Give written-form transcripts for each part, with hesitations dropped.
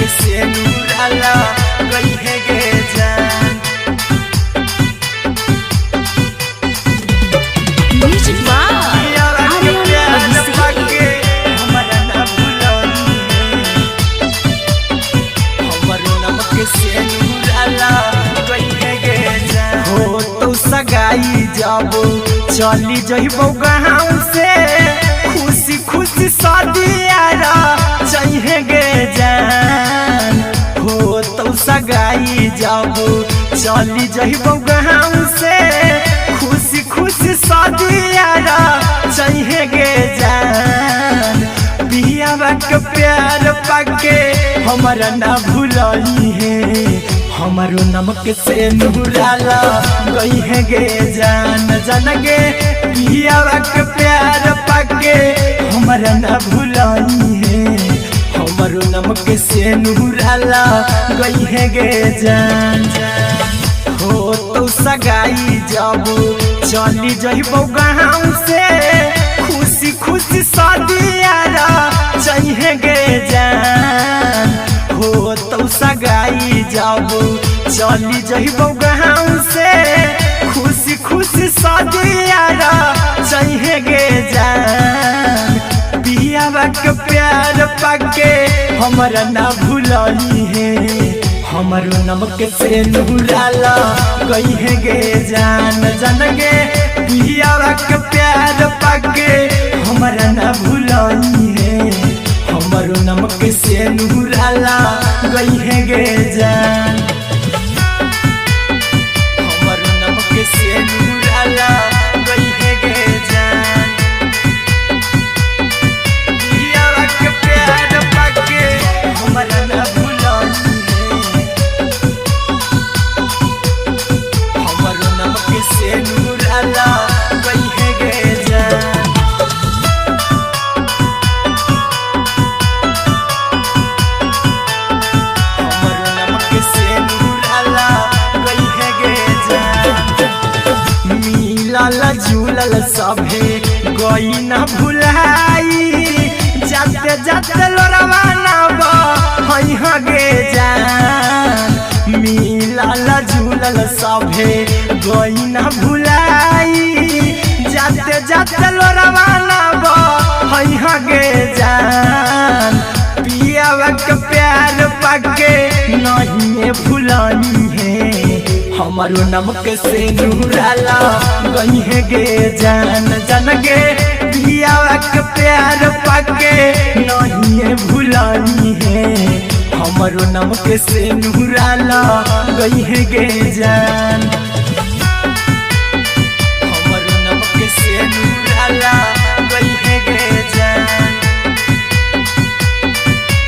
से नूराला गई है गे जान। Music by Aryan Abhishek. हमारा ना भुलानी हमारो नमक से नूराला गई है गे जान। हो तो सगाई जब चली जइबो गाँव से खुशी खुशी शादियारा चाहिए गे जान। हो तो सगाई जब चली जइबो गाँव से खुशी खुशी शादियारा चाहिए गे जान। बियावा के प्यार पाके हमारा ना भुलाई है हमारो नमक से नूराला गई है गे जान। जान गे बियावा के प्यार पाके हमारा ना भुलाई है हमारो नमक से नूराला गई है गे जान। हो तो सगाई जब चली जइबो गाँव से खुशी खुशी शादियारा चाहिए गे जान। हो तो सगाई जब चली जइबो गाँव से खुशी खुशी शादियारा चाहिए गे जान। बियावा के प्यार पाके हमारा ना भुलाई है हमारो नमक से नूराला गई है गे जान। जान गे बियावा के प्यार पाके हमारा ना भुलाई है हमारो नमक से नूराला गई है गे जान। हमारो नमक से नूराला गई है गे जान। बियावा के प्यार पाके हमारा ना भुलाई है हमारो नमक से नूराला गई है गे जान। मिलल जुलल सभे गई न भुलाई जाते जाते लोरवा ना बहई गे जान। मिलल जुलल सभे गई न भुलाई जाते जाते लोरवा ना बहई गे जान। पियावा के प्यार पाके नहीं भुलानी है हमारो नमक से नूराला गई है गे जान। जान गे पियावा के प्यार पाके नहीं भुलानी है हमारो नमक से नूराला गई है गे जान। हमारो नमक से नूराला गई है गे जान।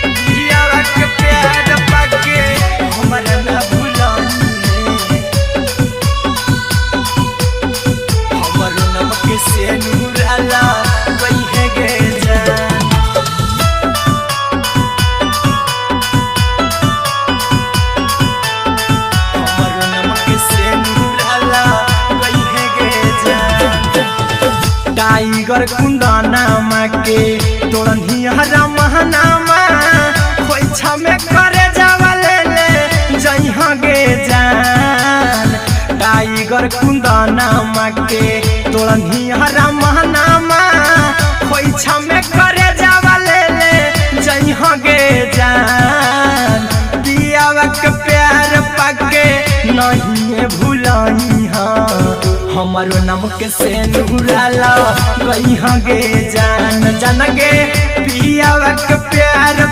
पियावा के प्यार पाके हमारा ना भुलानी से नूराला गई है गे जान। हमारो नमक से नूराला गई है गे जान। टाइगर कुंदना के तोड़नी हरा महनामा खोइछा में करे जावले ले जइहा गे जान। टाइगर कुंदना के तोड़नी हरा महनामा खोइछा में करे जावले ले जइहा गे जान। बियावा के प्यार पाके नहीं भुलाई हमारो नमक से नूराला गई गे जान। जान गे बियावा के प्यार